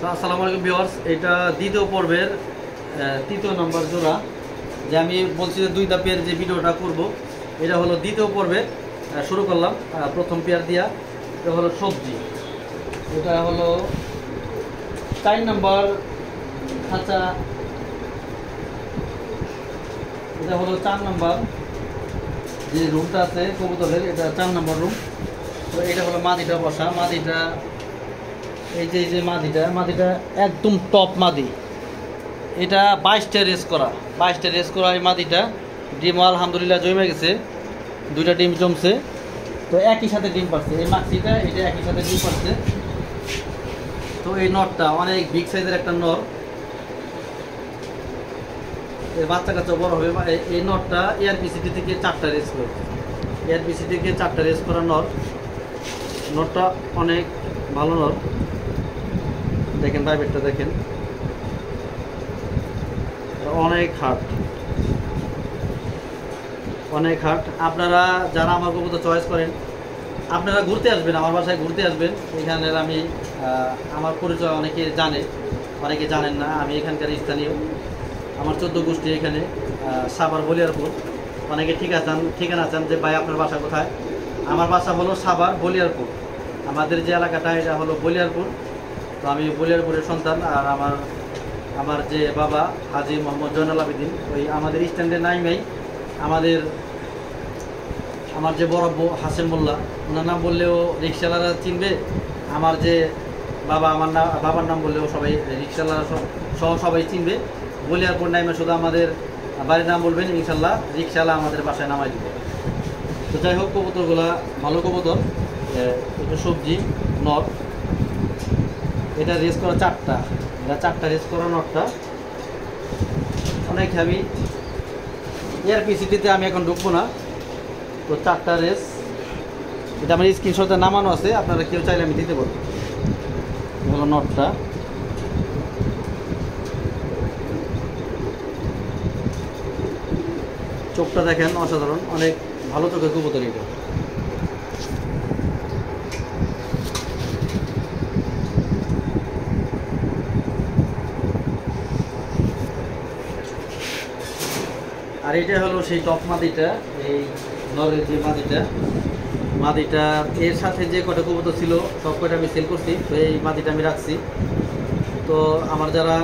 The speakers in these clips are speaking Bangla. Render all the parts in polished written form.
তো আসসালামু আলাইকুম ভিউয়ার্স, এটা দ্বিতীয় পর্বের তৃতীয় নম্বর জোড়া। যে আমি বলছি যে 2 ধাপের যে ভিডিওটা করব, এটা হলো দ্বিতীয় পর্বের। শুরু করলাম প্রথম পেয়ার দিয়া। এটা হলো সবজি, এটা হলো 4 নম্বর খাঁচা, এটা হলো 4 নম্বর যে রুমটা আছে কবুতরের, এটা 4 নম্বর রুম। তো এটা হলো মাদিটা বসা। মাদিটা এই যে মাদিটা একদম টপ মাদি। এটা 22টা রেস করা, 22টা রেস করা এই মাদিটা। ডিম আলহামদুলিল্লাহ জমে গেছে, 2টা ডিম জমছে। তো একই সাথে ডিম পারছে এই মাক্সিটা, এটা একই সাথে ডিম পারছে। তো এই নটটা অনেক বিগ সাইজের একটা নর, এর বাচ্চা কাচ্চা বড় হবে। এই নটটা এআরপিসিটি থেকে 4টা রেস করে, এআরপিসি থেকে 4টা রেস করা নর। নটটা অনেক ভালো নর। দেখেন প্রাইভেটটা দেখেন, অনেক হার্ট, অনেক হার্ট। আপনারা যারা আমার কবুতর চয়েস করেন, আপনারা ঘুরতে আসবেন, আমার বাসায় ঘুরতে আসবেন। এখানের আমি আমার পরিচয় অনেকে জানে, অনেকে জানেন না। আমি এখানকার স্থানীয়, আমার 14 গোষ্ঠী এখানে সাভার বলিয়ারপুর। অনেকে ঠিকানা চান যে ভাই আপনার বাসা কোথায়। আমার বাসা হলো সাভার বলিয়ারপুর। আমাদের যে এলাকাটা এটা হলো বলিয়ারপুর। তো আমি বলিয়ারপুরের সন্তান। আর আমার যে বাবা হাজি মোহাম্মদ জয়নাল আবেদিন, ওই আমাদের স্ট্যান্ডের নাইমেই আমার যে বড় হাসেম মোল্লা, ওনার নাম বললেও রিক্সাওয়ালারা চিনবে। আমার যে বাবা, বাবার নাম বললেও সবাই, রিক্সাওয়ালারা সহ সবাই চিনবে। বলিয়ারপুর নাইমে শুধু আমাদের বাড়ির নাম বলবেন, ইনশাল্লাহ রিক্সাওয়ালা আমাদের বাসায় নামাই দেবে। তো যাই হোক, কবুতরগুলা ভালো কবুতর। এটা সবজি নট, এটা রেস করা 4টা, এটা 4টা রেস করা নটটা অনেক হেভি। এআরপিসিটিতে আমি এখন ঢুকবো না। তো 4টা রেস, এটা আমার স্ক্রিনশটে নামানো আছে, আপনারা কেউ চাইলে আমি দিতে পারবো। হলো নটটা, চোখটা দেখেন অসাধারণ, অনেক ভালো চোখের কবুতর এটা। আর এটা হলো সেই টপ মাদিটা, এই নরের যে মাদিটা এর সাথে যে কটা কবুতর ছিল সব কটা আমি সেল করছি। তো এই মাদিটা আমি রাখছি। তো আমার যারা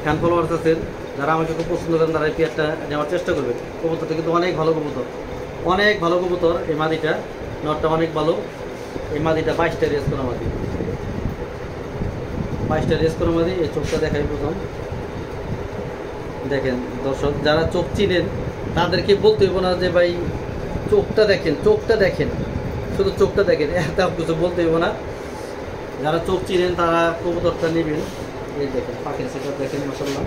ফ্যান ফলোয়ার্স আছেন, যারা আমাকে খুব পছন্দ করেন, তারা এই পেয়ারটা নেওয়ার চেষ্টা করবেন। কবুতরটা কিন্তু অনেক ভালো কবুতর, অনেক ভালো কবুতর। এই মাদিটা নটটা অনেক ভালো। এই মাদিটা 22টা রেস করা মাদি, 22টা রেস করা মাদি। এই চোখটা দেখাই প্রথম। দেখেন দর্শক, যারা চোখ চিনেন তাদেরকে বলতে হইব না যে ভাই চোখটা দেখেন, চোখটা দেখেন, শুধু চোখটা দেখেন, এত কিছু বলতে হইব না। যারা চোখ চিনেন তারা কবুতরটা নেবেন। এই দেখেন পাখির সেটআপ দেখেন, মাশাআল্লাহ।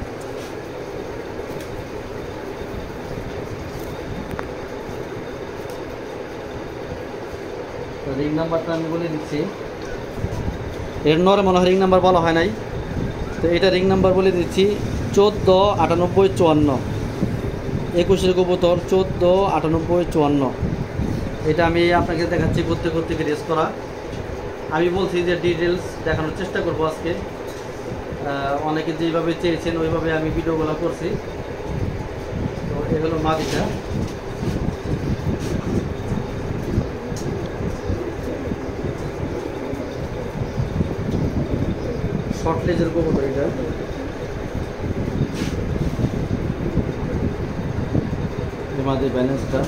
তো রিং নাম্বারটা আমি বলে দিচ্ছি। এর নরে মনে হয় রিং নাম্বার বলা হয় নাই, তো এটা রিং নাম্বার বলে দিচ্ছি 149854, 21 কবুতর 149854। এটা আমি আপনাকে দেখাচ্ছি প্রত্যেকে রেস করা। আমি বলছি যে ডিটেলস দেখানোর চেষ্টা করবো আজকে। অনেকে যেভাবে চেয়েছেন ওইভাবে আমি ভিডিওগুলো করছি। তো এ হলো মাদিটা, শর্ট লেজের কবুতর এটা। মাদির ব্যালেন্সটা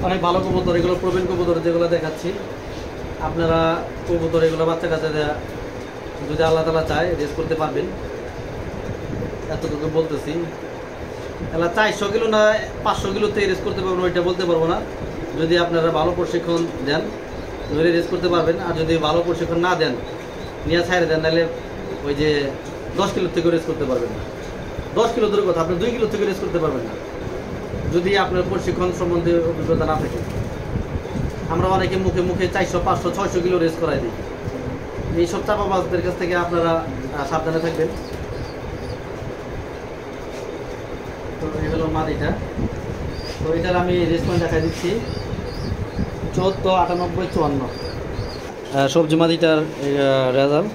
অনেক ভালো কবুতর। এগুলো প্রবীণ কবুতর যেগুলো দেখাচ্ছি। আপনারা কবুতর এগুলো বাচ্চা কাচ্চা যদি আল্লাহ তাআলা চায় রেস করতে পারবেন, এতটুকু বলতেছি। এলা 400 কিলো না 500 কিলোতে রেস করতে পারবেন ওইটা বলতে পারবো না। যদি আপনারা ভালো প্রশিক্ষণ দেন তাহলে রেস করতে পারবেন। আর যদি ভালো প্রশিক্ষণ না দেন, নিয়ে ছাইড়ে দেন, তাহলে ওই যে 10 কিলো থেকে রেস করতে পারবেন না। 10 কিলো দূরের কথা, আপনি 2 কিলো থেকে রেস করতে পারবেন না যদি আপনার প্রশিক্ষণ সম্বন্ধে অভিজ্ঞতা না থাকে। আমরা অনেকে মুখে 400, 500, 600 কিলো রেস করাই দিই। এইসব চাপাবাজদের কাছ থেকে আপনারা সাবধানে থাকবেন। তো এই হলো মাদিটা। তো এটার আমি রেসপন্স দেখা দিচ্ছি। 14, 98, 54 সবজি মাদিটার রেজাল্ট।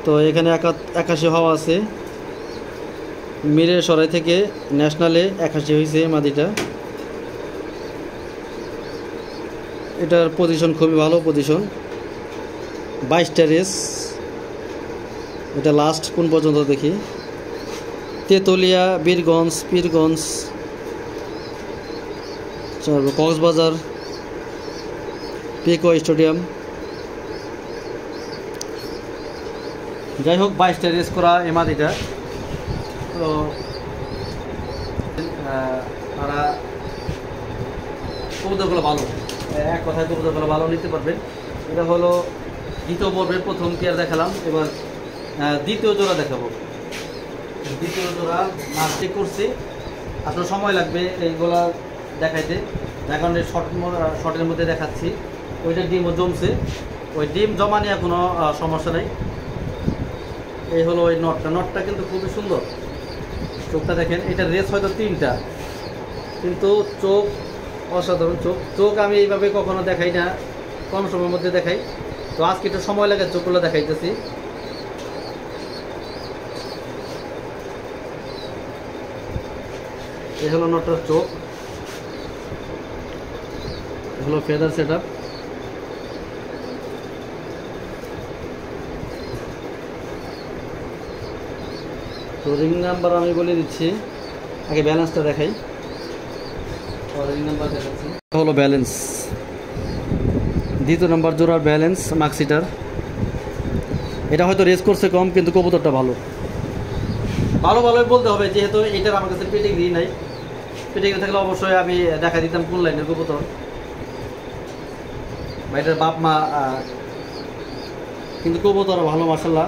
তো এখানে 81 হওয়া আছে, মিরের সরাই থেকে ন্যাশনালে 81 হয়েছে মাদিটা। এটার পজিশন খুবই ভালো পজিশন, 22টা রেস। এটা লাস্ট কোন পর্যন্ত দেখি, তেতুলিয়া, বীরগঞ্জ, পীরগঞ্জ, কক্সবাজার, পিকো স্টেডিয়াম। যাই হোক 22টা রেস করা এই মাদিটা। তো তারা কবুতরগুলো ভালো, এক কথায় কবুতরগুলো ভালো নিতে পারবেন। এটা হলো দ্বিতীয় পর্বের প্রথম কেয়ার দেখালাম, এবার দ্বিতীয় জোড়া দেখাবো। দ্বিতীয় জোড়া মার্চে করছি, আপনার সময় লাগবে এইগুলা দেখাইতে, যার কারণে শর্টের মধ্যে দেখাচ্ছি। ওইটা ডিমও জমছে, ওই ডিম জমা নিয়ে কোনো সমস্যা নেই। এই হলো ওই নটটা কিন্তু খুবই সুন্দর, চোখটা দেখেন। এটা রেস হয়তো 3টা, কিন্তু চোখ অসাধারণ। চোখ আমি এইভাবে কখনো দেখাই না, কম সময়ের মধ্যে দেখাই। তো আজকে একটু সময় লাগে, চোখগুলো দেখাইতেছি। এই হলো নটটার চোখ, হলো ফেদার সেট আপ। তো রিং নাম্বার আমি বলে দিচ্ছি, আগে ব্যালেন্সটা দেখাই। রিং নাম্বার দেখাচ্ছি, হলো ব্যালেন্স, দ্বিতীয় নাম্বার জোড়ার ব্যালেন্স মার্কশিটার। এটা হয়তো রেস করছে কম, কিন্তু কবুতরটা ভালো ভালোই বলতে হবে, যেহেতু এটার আমার কাছে পেডিগ্রি নাই। পেডিগ্রি থাকলে অবশ্যই আমি দেখা দিতাম কোন লাইনের কবুতর বা এটার বাপ মা, কিন্তু কবুতর ভালো মাশাআল্লাহ।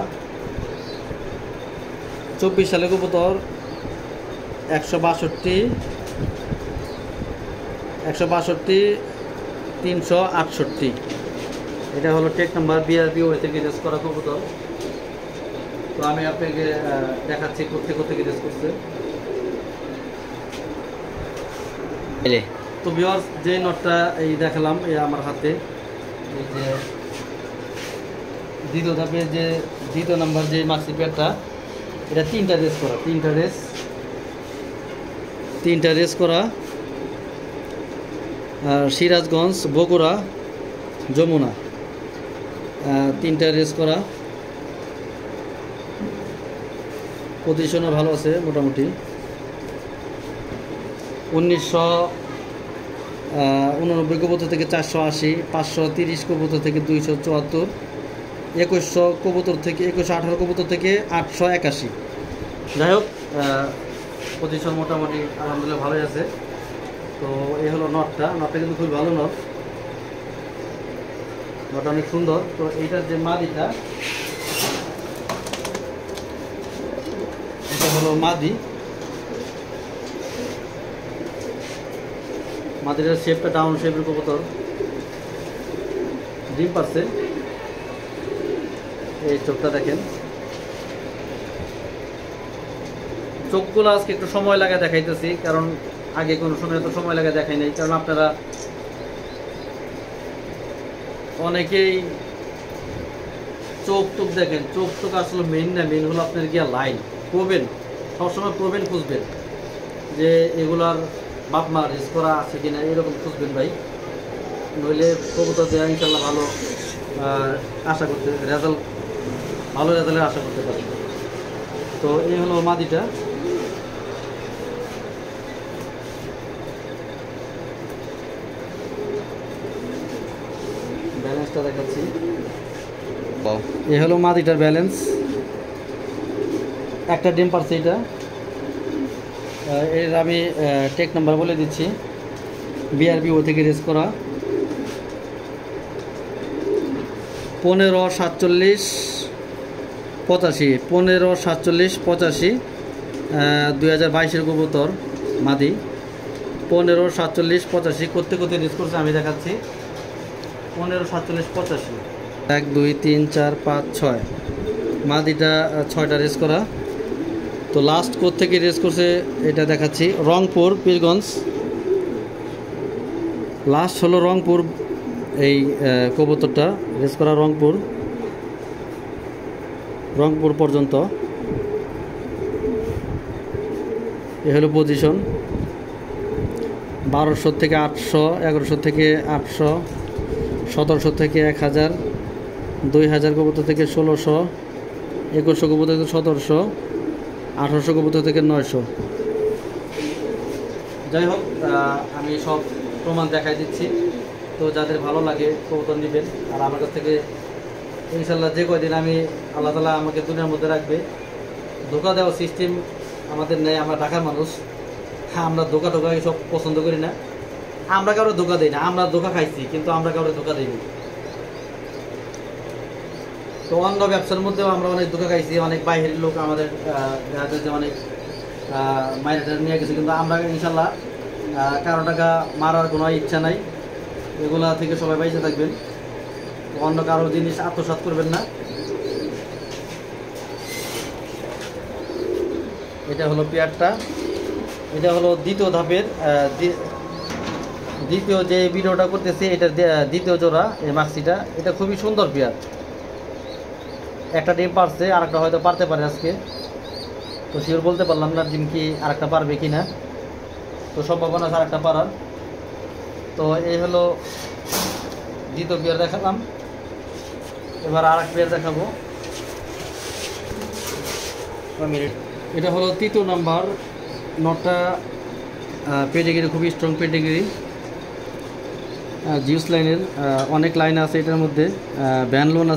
24 সালে কবুতর 162, 368। এটা হলো টেক নাম্বার, বিআরপি ওয়ে থেকে রেস করা কবুতর। তো আমি আপনাকে দেখাচ্ছি করতে রেস করছে। তো ভিউয়ার্স, যে নটটা এই দেখালাম এই আমার হাতে, এই যে দ্বিতীয় ধাপে যে দ্বিতীয় নাম্বার যে মাক্সি প্যাডটা, এটা 3টা রেস করা, 3টা রেস করা। আর সিরাজগঞ্জ, বগুড়া, যমুনা, 3টা রেস করা। পজিশনও ভালো আছে মোটামুটি। 1999 কবুতর থেকে 480, 530 কবুতর থেকে 274, 2100 কবুতর থেকে 2118 কবুতর থেকে 881। যাই হোক পজিশন মোটামুটি আলহামদুলিল্লাহ ভালোই আছে। তো এই হলো নটটা কিন্তু খুবই ভালো নটটা অনেক সুন্দর। তো এইটার যে মাদিটা, এটা হলো মাদিটার শেপটা ডাউন শেপের কবুতর, ডিম পাচ্ছে। এই চোখটা দেখেন, চোখগুলো আজকে একটু সময় লাগে দেখাইতেছি, কারণ আগে কোনো সময় এত সময় লাগে দেখাই নাই। কারণ আপনারা অনেকেই চোখ দেখেন, চোখ আসলে মেইন না, মেইন হলো আপনার গিয়া লাইন প্রবেন, সবসময় প্রবেন খুঁজবেন, যে এগুলার বাপ মা রেস করা আছে কিনা এরকম খুঁজবেন ভাই। নইলে কবুতর দেওয়া ইনশাল্লাহ ভালো আশা করতে, ভালো রেজাল্টের আশা করতে পারি। তো এই হলো মাদিটা। ব্যালেন্সটা দেখাচ্ছি, এই হলো মাদিটার ব্যালেন্স। একটা ডিম পারছে এটা। এর আমি টেক নাম্বার বলে দিচ্ছি, বিআরবি ও থেকে রেস করা, 154785, 154785, 2022 কবুতর মাদি, 154785 করতে রেস করছে আমি দেখাচ্ছি। 154785, 1 2 3 4 5 6 মাদিটা 6টা রেস করা। তো লাস্ট থেকে রেস করছে এটা দেখাচ্ছি, রংপুর, পীরগঞ্জ। লাস্ট হলো রংপুর এই কবুতরটা রেস করা রংপুর পর্যন্ত। এ হলো পজিশন 1200 থেকে 800, 1100 থেকে 800, 1700 থেকে 1000, 2000 কবুতর থেকে 1600, 2100 কবুতর থেকে 1700, 1800 কবুতর থেকে 900। যাই হোক, আমি সব প্রমাণ দেখাই দিচ্ছি। তো যাদের ভালো লাগে কবুতর নেবেন। আর আমার কাছ থেকে ইনশাল্লাহ যে কয়দিন আমি আল্লাহ তাআলা আমাকে দুনিয়ার মধ্যে রাখবে, ধোকা দেওয়ার সিস্টেম আমাদের নেই। আমরা ঢাকার মানুষ, হ্যাঁ, আমরা ধোকা সব পছন্দ করি না। আমরা কারো ধোকা দিই না, আমরা ধোকা খাইছি কিন্তু আমরা কারো ধোকা দিইনি। তো অন্য ব্যবসার মধ্যেও আমরা অনেক ধোকা খাইছি, অনেক বাইরের লোক আমাদের অনেক মাইরেটা নিয়ে গেছে, কিন্তু আমরা ইনশাল্লাহ কারো টাকা মারার কোনো ইচ্ছা নাই। এগুলা থেকে সবাই বাইরে থাকবেন, অন্য কারো জিনিস আত্মসাৎ করবেন না। এটা হলো পেয়ারটা, এটা হলো দ্বিতীয় ধাপের দ্বিতীয় যে ভিডিওটা করতেছি, এটা দ্বিতীয় জোড়া এই মাক্সিটা। এটা খুবই সুন্দর পেয়ার। একটা ডিম পারছে, আরেকটা হয়তো পারতে পারে আজকে, তো শিওর বলতে পারলাম না ডিম কি আরেকটা পারবে কি না। তো সম্ভাবনা আছে আরেকটা পারার। তো এই হলো দ্বিতীয় পেয়ার দেখালাম, এবার আর এক পেয়ার দেখাবো। এটা হলো তৃতীয় নাম্বার নটটা। পেডিগ্রি খুবই স্ট্রং পেডিগ্রি, জিউস লাইনের অনেক লাইন আছে এটার মধ্যে। ব্যান লোন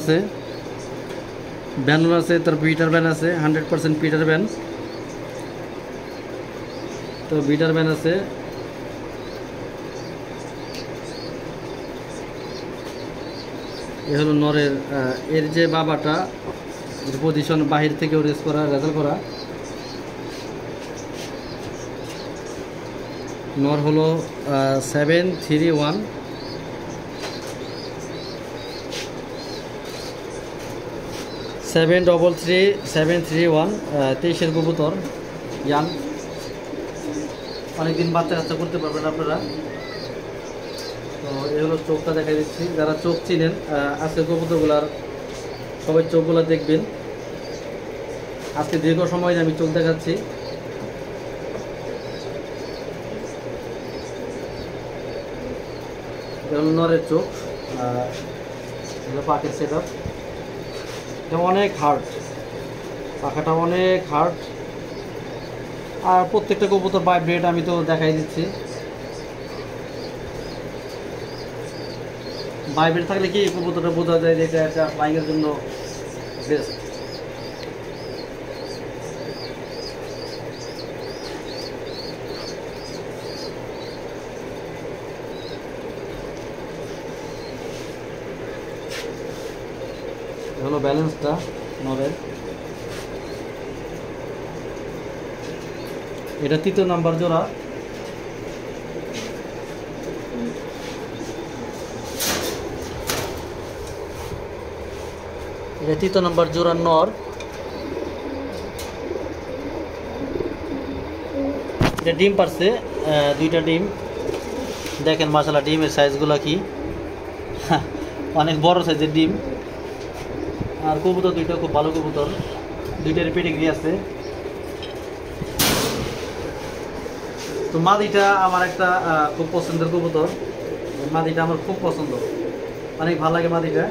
আছে, তার বিটার ব্যান আছে, 100% পিটার ব্যান। তো বিটার ব্যান আছে। এ হলো নরের, এর যে বাবাটা পজিশন বাহির থেকে রেস করা, রেজাল্ট করা। নর হলো 731, $733 731, 23-এর কবুতর, ইয়ান। অনেকদিন বাচ্চা করতে পারবেন আপনারা। তো এই হলো চোখটা দেখাই দিচ্ছি। যারা চোখ চিনেন আজকের কবুতরগুলার সবাই চোখগুলো দেখবেন। আজকে দীর্ঘ সময় আমি চোখ দেখাচ্ছি। নরের চোখ, পাখির সেট আপ। এটা অনেক হার্ড, পাখাটা অনেক হার্ড। আর প্রত্যেকটা কবুতর ভাইব্রেট আমি তো দেখাই দিচ্ছি। ভাইব্রেট থাকলে কি কবুতরটা বোঝা যায় যে এটা একটা ফ্লাইংয়ের জন্য বেস্ট। হলো ব্যালেন্সটা নরের। এটা তৃতীয় নাম্বার জোড়া। এটা তৃতীয় নাম্বার জোড়ার নর। এটা ডিম পারছে, 2টা ডিম। দেখেন মাশাআল্লাহ ডিমের সাইজগুলো কি, অনেক বড় সাইজের ডিম। আর কবুতর 2টা খুব ভালো কবুতর, 2টার পেডিগ্রি আছে। তো মাদিটা আমার একটা খুব পছন্দের কবুতর। মাদিটা আমার খুব পছন্দ, অনেক ভালো লাগে মাদিটা।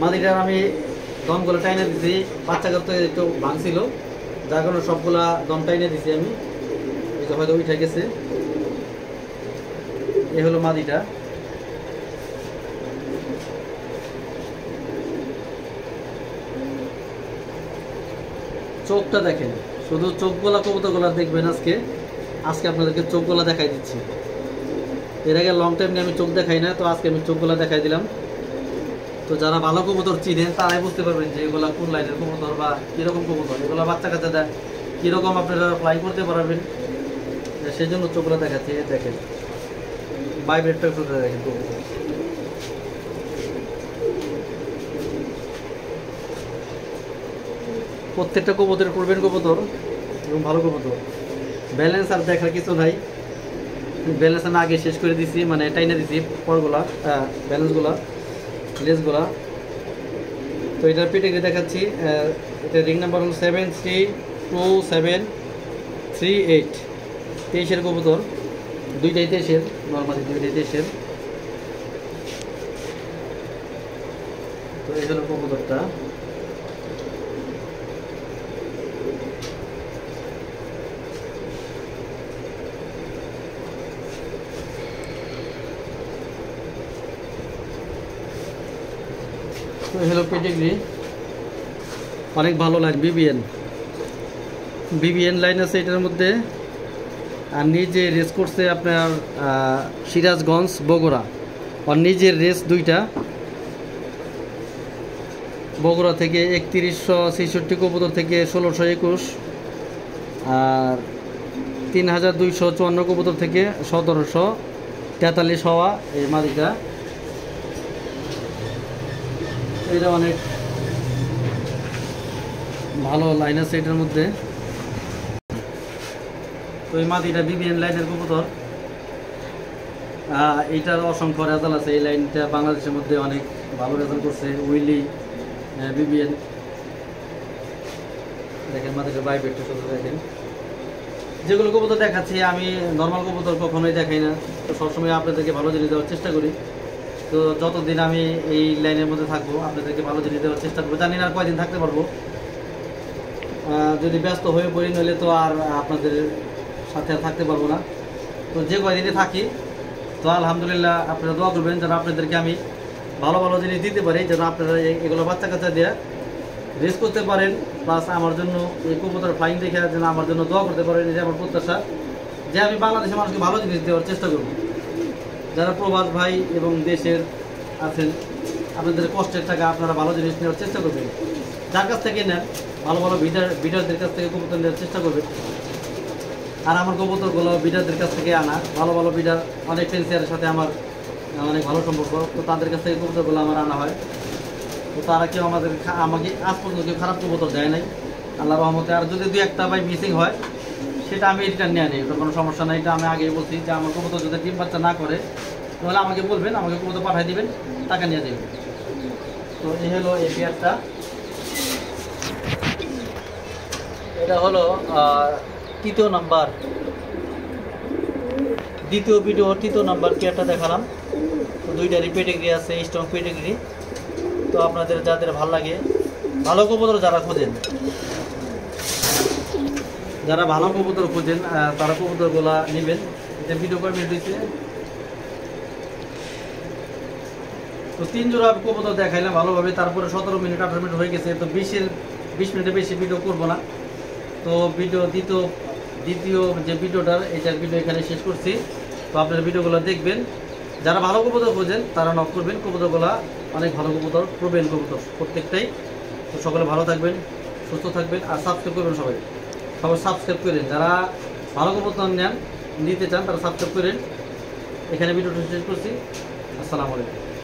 মাদিটার আমি দমগুলো টাইনে দিছি, বাচ্চা করতে একটু ভাঙছিল, যার কারণে সবগুলা দম টাইনে দিছি আমি। এটা হয়তো উঠে গেছে। এ হলো মাদিটা। চোখটা দেখেন, শুধু চোখগুলা কবুতরগুলা দেখবেন। আজকে আপনাদেরকে চোখগুলা দেখাই দিচ্ছি। এর আগে লং টাইম নিয়ে আমি চোখ দেখাই না, তো আজকে আমি চোখগুলা দেখাই দিলাম। তো যারা ভালো কবুতর চিনেন তারাই বুঝতে পারবেন যে এগুলা কোন লাইনের কবুতর বা কীরকম কবুতর। এগুলো বাচ্চা কাচ্চা দেয় কীরকম আপনারা ফ্লাই করতে পারবেন, সেই জন্য চোখগুলো দেখাচ্ছি। দেখেন ভাইব্রেটটা একটু দেখেন কবুতর। প্রত্যেকটা কবুতরের করবেন কবুতর এবং ভালো কবুতর। ব্যালেন্স আর দেখার কিছু নাই, ব্যালেন্স আমি আগে শেষ করে দিছি, মানে টাইনে দিছি পরগুলা, ব্যালেন্সগুলা, লেসগুলা। তো এটার পেটিগ্রি দেখাচ্ছি। এটা রিং নাম্বার হল 732738, 23-এর কবুতর, দুইটাই 23-এর, নর্মালি দুইটাই 23-এর। তো এই হলো কবুতরটা। তো এই হলো পেডিগ্রি, অনেক ভালো লাইন, বিবিএন লাইন আছে এটার মধ্যে। আর নিজে রেস করছে আপনার সিরাজগঞ্জ, বগুড়া। আর নিজের রেস দুইটা, বগুড়া থেকে 3166 কবুতর থেকে 1621, আর 3254 কবুতর থেকে 1743 হওয়া এই মাদিটা। এটা অনেক ভালো লাইন আছে এটার মধ্যে। তো এই মাদিটা বিবিএন লাইনের কবুতর। এইটার অসংখ্য রেজাল্ট আছে। এই লাইনটা বাংলাদেশের মধ্যে অনেক ভালো রেজাল্ট করছে। উইলি, বিবিএন, দেখেন মাদিটা বাইবেটটা শুধু দেখেন। যেগুলো কবুতর দেখাচ্ছি আমি নর্মাল কবুতর কখনোই দেখাই না, তো সবসময় আপনাদেরকে ভালো জিনিস দেওয়ার চেষ্টা করি। তো যতদিন আমি এই লাইনের মধ্যে থাকবো আপনাদেরকে ভালো জিনিস দেওয়ার চেষ্টা করবো। জানি না আর কয়দিন থাকতে পারবো, যদি ব্যস্ত হয়ে পড়ি নইলে তো আর আপনাদের সাথে আর থাকতে পারবো না। তো যে কয়দিনে থাকি, তো আলহামদুলিল্লাহ আপনারা দোয়া করবেন যেন আপনাদেরকে আমি ভালো ভালো জিনিস দিতে পারি, যেন আপনারা এগুলো বাচ্চা কাচ্চা দিয়ে রেস করতে পারেন। প্লাস আমার জন্য এই কবুতর ফ্লাইং দেখে যেন আমার জন্য দোয়া করতে পারেন। এই যে আমার প্রত্যাশা যে আমি বাংলাদেশের মানুষকে ভালো জিনিস দেওয়ার চেষ্টা করব। যারা প্রবাস ভাই এবং দেশের আছেন, আপনাদের কষ্টের টাকা আপনারা ভালো জিনিস নেওয়ার চেষ্টা করবেন। যার কাছ থেকে নেন, ভালো ভালো বিডারদের কাছ থেকে কবুতর নেওয়ার চেষ্টা করবেন। আর আমার কবুতরগুলো বিডারদের কাছ থেকে আনা, ভালো ভালো বিডার, অনেক ফেন্সিয়ারের সাথে আমার অনেক ভালো সম্পর্ক। তো তাদের কাছ থেকে কবুতরগুলো আমার আনা হয়। তো তারা কেউ আমাকে আজ পর্যন্ত কেউ খারাপ কবুতর দেয় নাই, আল্লাহ রহমতে। আর যদি 2-1টা ভাই মিসিং হয়, সেটা আমি রিটার্ন নিয়ে নিই, কোনো সমস্যা নাই। এটা আমি আগেই বলছি যে আমার কবুতর যদি ডিম বাচ্চা না করে তাহলে আমাকে বলবেন, আমাকে কবুতর পাঠিয়ে দিবেন, টাকা নিয়ে দেবেন। তো এই হলো এই পেয়ারটা। এটা হলো 3য় নাম্বার, দ্বিতীয় ভিডিও 3য় নাম্বার পেয়ারটা দেখালাম। তো দুইটারই পেডিগ্রি আছে, স্ট্রং পেডিগ্রি। তো আপনাদের যাদের ভালো লাগে, ভালো কবুতর যারা খোঁজেন, যারা ভালো কবুতর খোঁজেন তারা কবুতরগুলা নেবেন। এটা ভিডিও করে দিয়েছে। তো 3 জোড়া কবুতর দেখাইলাম ভালোভাবে। তারপরে 17 মিনিট 18 মিনিট হয়ে গেছে। তো 20 মিনিটের বেশি ভিডিও করবো না। তো দ্বিতীয় যে ভিডিওটার, এটার ভিডিও এখানে শেষ করছি। তো আপনারা ভিডিওগুলো দেখবেন। যারা ভালো কবুতর খোঁজেন তারা নক করবেন। কবুতরগুলা অনেক ভালো কবুতর, প্রবীণ কবুতর প্রত্যেকটাই। তো সকলে ভালো থাকবেন, সুস্থ থাকবেন, আর সাবস্ক্রাইব করবেন। সবাই সাবস্ক্রাইব করেন। যারা ভালো কবুতর নিতে চান তারা সাবস্ক্রাইব করেন। এখানে ভিডিওটা শেষ করছি। আসসালামু আলাইকুম।